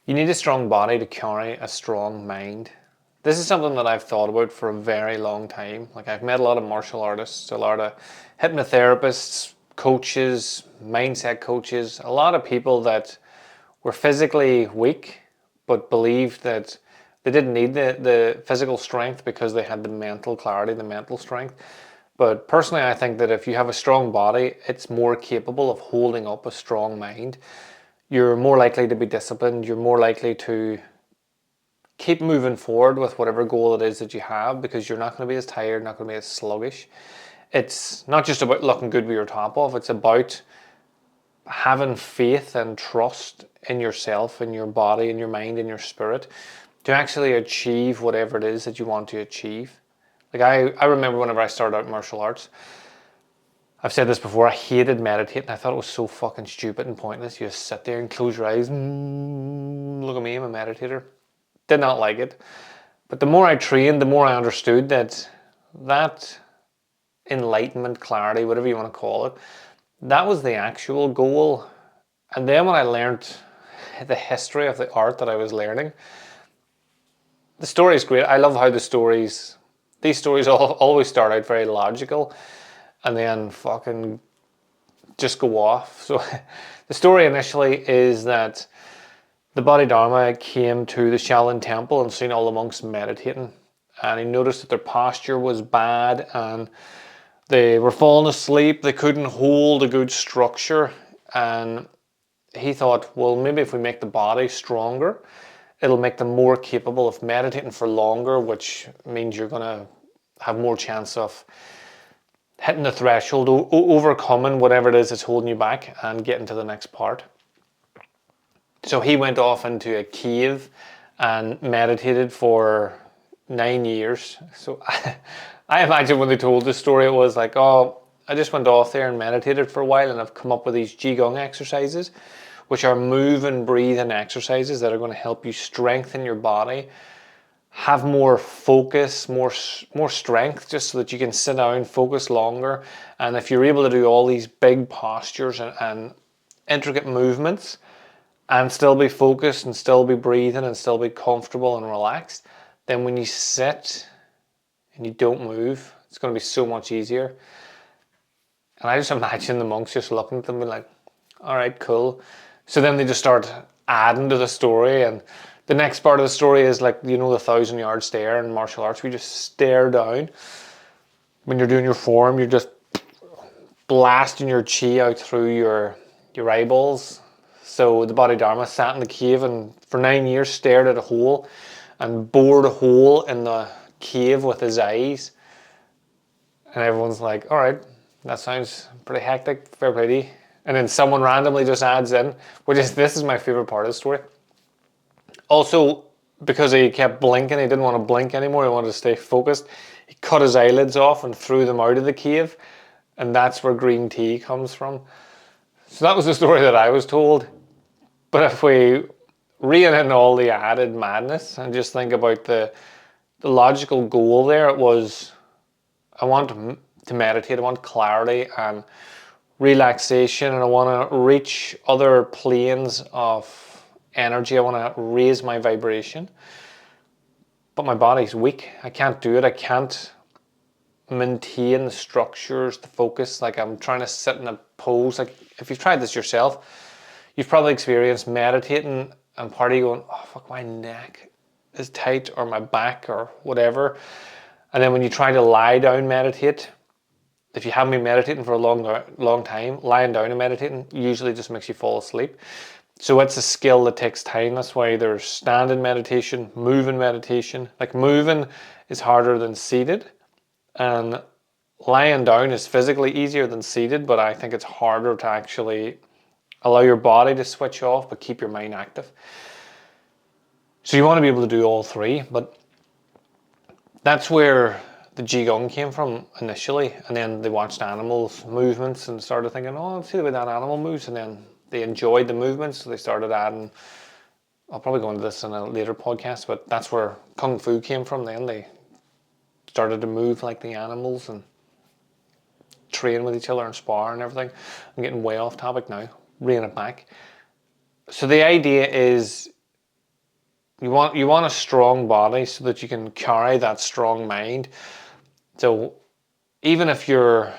You need a strong body to carry a strong mind. This is something that I've thought about for a very long time. Like, I've met a lot of martial artists, a lot of hypnotherapists, coaches, mindset coaches, a lot of people that were physically weak but believed that they didn't need the physical strength because they had the mental clarity, the mental strength. But personally, I think that if you have a strong body, it's more capable of holding up a strong mind. You're more likely to be disciplined. You're more likely to keep moving forward with whatever goal it is that you have, because you're not going to be as tired, not going to be as sluggish. It's not just about looking good with your top off. It's about having faith and trust in yourself, in your body, in your mind, in your spirit, to actually achieve whatever it is that you want to achieve. Like, I remember whenever I started out martial arts, I've said this before, I hated meditating. I thought it was so fucking stupid and pointless. You just sit there and close your eyes. Look at me, I'm a meditator. Did not like it. But the more I trained, the more I understood that enlightenment, clarity, whatever you want to call it, that was the actual goal. And then when I learned the history of the art that I was learning, the story is great. I love how these stories always start out very logical and then fucking just go off. So the story initially is that the Bodhidharma came to the Shaolin temple and seen all the monks meditating, and he noticed that their posture was bad and they were falling asleep. They couldn't hold a good structure, and he thought, well, maybe if we make the body stronger, it'll make them more capable of meditating for longer, which means you're going to have more chance of hitting the threshold, overcoming whatever it is that's holding you back, and getting to the next part. So he went off into a cave and meditated for 9 years. So I imagine when they told the story, it was like, oh, I just went off there and meditated for a while, and I've come up with these Qigong exercises, which are move and breathing exercises that are going to help you strengthen your body, have more focus, more strength, just so that you can sit down, focus longer. And if you're able to do all these big postures and intricate movements and still be focused and still be breathing and still be comfortable and relaxed, then when you sit and you don't move, it's going to be so much easier. And I just imagine the monks just looking at them and be like, all right, cool. So then they just start adding to the story, and the next part of the story is like, you know, the 1,000-yard stare in martial arts. We just stare down. When you're doing your form, you're just blasting your chi out through your eyeballs. So the Bodhidharma sat in the cave and for 9 years stared at a hole and bored a hole in the cave with his eyes. And everyone's like, all right, that sounds pretty hectic, fair play to you. And then someone randomly just adds in, this is my favorite part of the story. Also, because he kept blinking, he didn't want to blink anymore, he wanted to stay focused, he cut his eyelids off and threw them out of the cave. And that's where green tea comes from. So that was the story that I was told. But if we rein in all the added madness and just think about the logical goal there, it was, I want to meditate, I want clarity and relaxation, and I want to reach other planes of energy. I want to raise my vibration. But my body's weak. I can't do it. I can't maintain the structures, the focus. Like, I'm trying to sit in a pose. Like, if you've tried this yourself, you've probably experienced meditating and part of you going, oh fuck, my neck is tight, or my back, or whatever. And then when you try to lie down, meditate, if you haven't been meditating for a long time, lying down and meditating usually just makes you fall asleep. So it's a skill that takes time. That's why there's standing meditation, moving meditation. Like, moving is harder than seated, and lying down is physically easier than seated, but I think it's harder to actually allow your body to switch off but keep your mind active. So you want to be able to do all three, but that's where the Qigong came from initially. And then they watched animals' movements and started thinking, oh, let's see the way that animal moves. And then they enjoyed the movements, so they started adding, I'll probably go into this in a later podcast, but that's where Kung Fu came from. Then they started to move like the animals and train with each other and spar and everything. I'm getting way off topic now, reining it back. So the idea is, You want a strong body so that you can carry that strong mind. So even if you've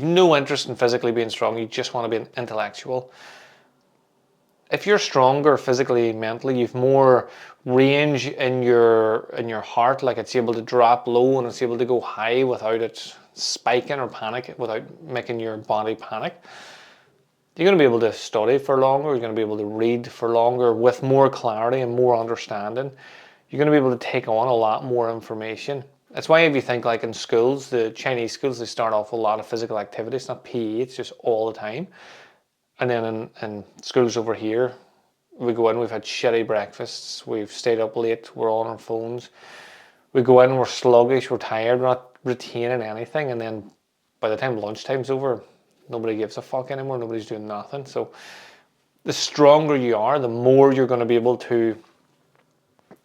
no interest in physically being strong, you just want to be an intellectual. If you're stronger physically, mentally, you've more range in your heart, like it's able to drop low and it's able to go high without it spiking or panic, without making your body panic. You're going to be able to study for longer, you're going to be able to read for longer with more clarity and more understanding. You're going to be able to take on a lot more information. That's why if you think like in schools, the Chinese schools, they start off with a lot of physical activity. It's not PE, it's just all the time. And then in schools over here, we go in, we've had shitty breakfasts, we've stayed up late, we're on our phones. We go in, we're sluggish, we're tired, we're not retaining anything. And then by the time lunchtime's over, nobody gives a fuck anymore, nobody's doing nothing. So the stronger you are, the more you're going to be able to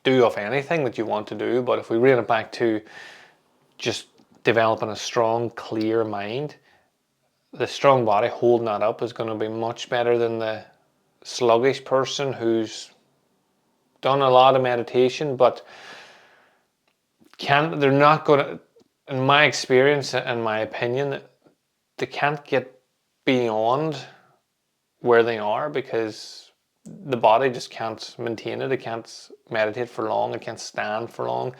do of anything that you want to do. But if we rein it back to just developing a strong, clear mind, the strong body holding that up is going to be much better than the sluggish person who's done a lot of meditation, but they're not going to, in my experience and my opinion, they can't get beyond where they are because the body just can't maintain it. It can't meditate for long. It can't stand for long.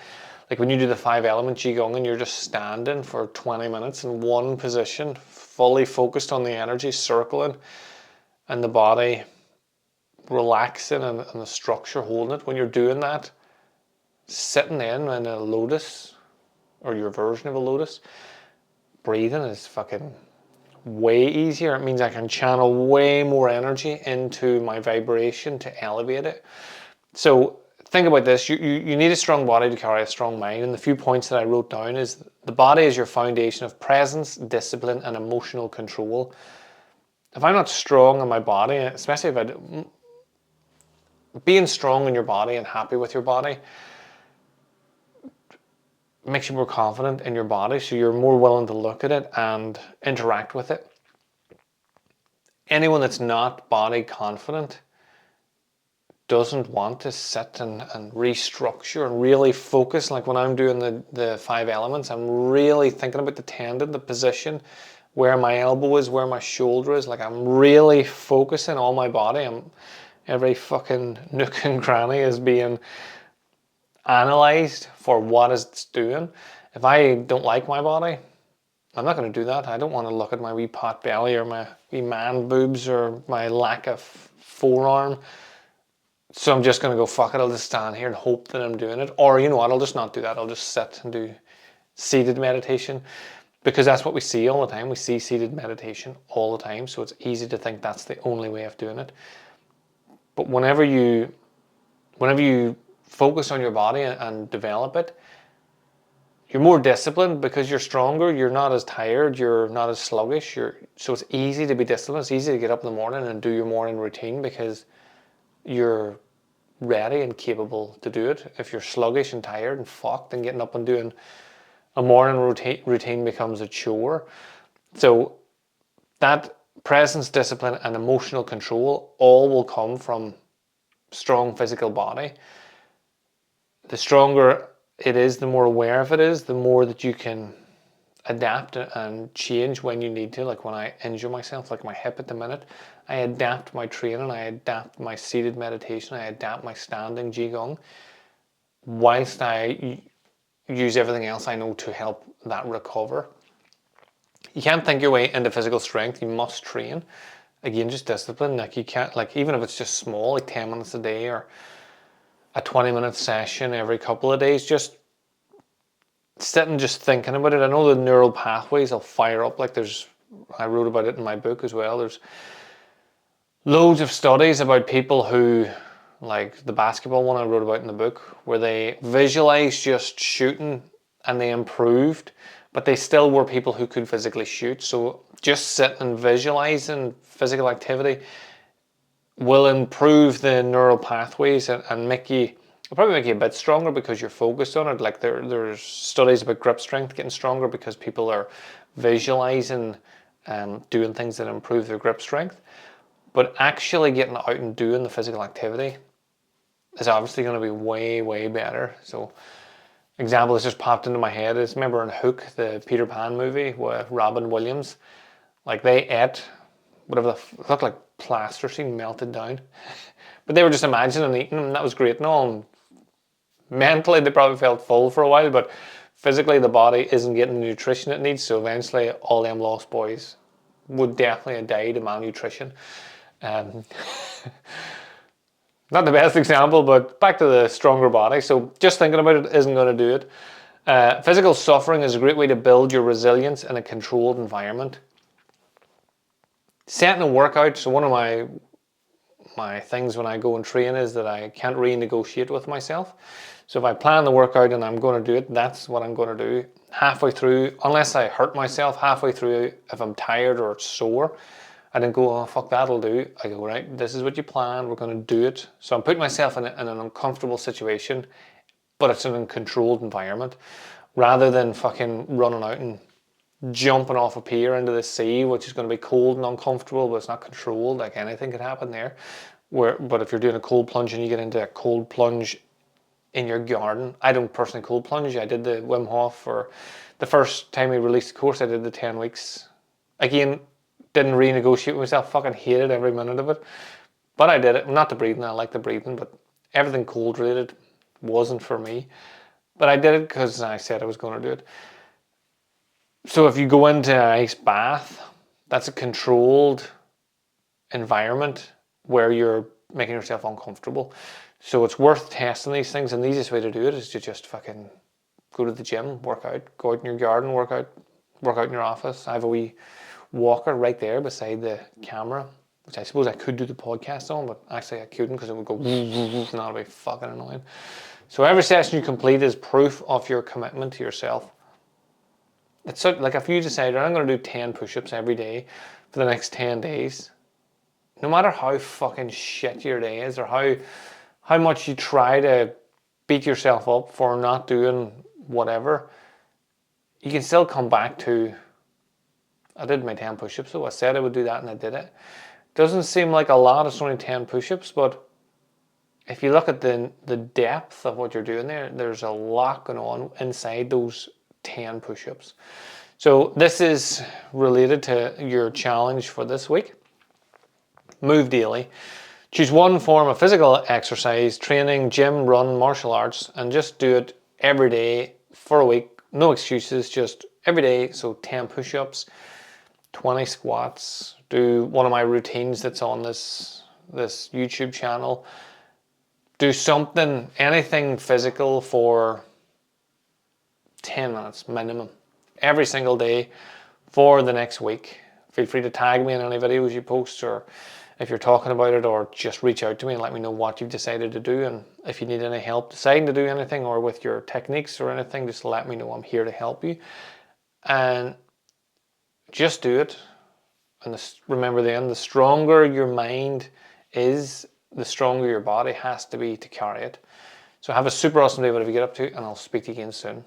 Like when you do the 5-element Qigong and you're just standing for 20 minutes in one position, fully focused on the energy circling and the body relaxing and the structure holding it. When you're doing that, sitting in a lotus or your version of a lotus, breathing is fucking way easier. It means I can channel way more energy into my vibration to elevate it. So think about this. You need a strong body to carry a strong mind. And the few points that I wrote down is the body is your foundation of presence, discipline, and emotional control. If I'm not strong in my body, especially if being strong in your body and happy with your body makes you more confident in your body, so you're more willing to look at it and interact with it. Anyone that's not body confident doesn't want to sit and restructure and really focus. Like when I'm doing the 5 elements, I'm really thinking about the tendon, the position, where my elbow is, where my shoulder is. Like I'm really focusing on my body. Every fucking nook and cranny is being analyzed for what it's doing. If I don't like my body, I'm not going to do that. I don't want to look at my wee pot belly or my wee man boobs or my lack of forearm. So I'm just going to go, fuck it, I'll just stand here and hope that I'm doing it. Or you know what, I'll just not do that. I'll just sit and do seated meditation because that's what we see all the time. We see seated meditation all the time. So it's easy to think that's the only way of doing it. But whenever you focus on your body and develop it, you're more disciplined because you're stronger, you're not as tired, you're not as sluggish. So it's easy to be disciplined. It's easy to get up in the morning and do your morning routine because you're ready and capable to do it. If you're sluggish and tired and fucked, then getting up and doing a morning routine becomes a chore. So that presence, discipline, and emotional control all will come from strong physical body. The stronger it is, the more aware of it is, the more that you can adapt and change when you need to. Like when I injure myself, like my hip at the minute, I adapt my training, I adapt my seated meditation, I adapt my standing Qigong, whilst I use everything else I know to help that recover. You can't think your way into physical strength. You must train. Again, just discipline. Like you can't, like even if it's just small, like 10 minutes a day or a 20-minute session every couple of days, just sitting just thinking about it. I know the neural pathways will fire up. Like I wrote about it in my book as well. There's loads of studies about people who, like the basketball one I wrote about in the book, where they visualized just shooting and they improved, but they still were people who could physically shoot. So just sitting and visualizing physical activity will improve the neural pathways and it'll probably make you a bit stronger because you're focused on it. Like there's studies about grip strength getting stronger because people are visualizing doing things that improve their grip strength. But actually getting out and doing the physical activity is obviously going to be way, way better. So example that's just popped into my head is, remember in Hook, the Peter Pan movie with Robin Williams, like they ate whatever it looked like plasticine melted down. But they were just imagining eating, and that was great and all. And mentally, they probably felt full for a while, but physically, the body isn't getting the nutrition it needs. So eventually, all them lost boys would definitely have died of malnutrition. Um, not the best example, but back to the stronger body. So just thinking about it isn't going to do it. Physical suffering is a great way to build your resilience in a controlled environment. Setting a workout. So one of my things when I go and train is that I can't renegotiate with myself. So if I plan the workout and I'm going to do it, that's what I'm going to do. Halfway through, unless I hurt myself, halfway through, if I'm tired or it's sore, I didn't go, oh, fuck, that'll do. I go, right, this is what you planned, we're going to do it. So I'm putting myself in an uncomfortable situation, but it's in a controlled environment, rather than fucking running out and jumping off a pier into the sea, which is going to be cold and uncomfortable, but it's not controlled. Like anything could happen there. But if you're doing a cold plunge and you get into a cold plunge in your garden, I don't personally cold plunge. I did the Wim Hof for the first time we released the course. I did the 10 weeks. Again, didn't renegotiate with myself. Fucking hated every minute of it. But I did it. Not the breathing. I like the breathing, but everything cold related wasn't for me. But I did it because I said I was going to do it. So if you go into an ice bath, that's a controlled environment where you're making yourself uncomfortable. So it's worth testing these things, and the easiest way to do it is to just fucking go to the gym, work out, go out in your garden, work out in your office. I have a wee walker right there beside the camera, which I suppose I could do the podcast on, but actually I couldn't because it would go and that would be fucking annoying. So every session you complete is proof of your commitment to yourself. It's like if you decide, I'm going to do 10 push-ups every day for the next 10 days, no matter how fucking shit your day is or how much you try to beat yourself up for not doing whatever, you can still come back to, I did my 10 push-ups, so I said I would do that and I did it. Doesn't seem like a lot, it's only 10 push-ups, but if you look at the depth of what you're doing there, there's a lot going on inside those 10 push-ups. So this is related to your challenge for this week. Move daily. Choose one form of physical exercise, training, gym, run, martial arts, and just do it every day for a week. No excuses, just every day. So 10 push-ups, 20 squats. Do one of my routines that's on this YouTube channel. Do something, anything physical for 10 minutes minimum every single day for the next week. Feel free to tag me in any videos you post, or if you're talking about it, or just reach out to me and let me know what you've decided to do. And if you need any help deciding to do anything or with your techniques or anything, just let me know. I'm here to help you. And just do it. And remember then, the stronger your mind is, the stronger your body has to be to carry it. So have a super awesome day, whatever you get up to, and I'll speak to you again soon.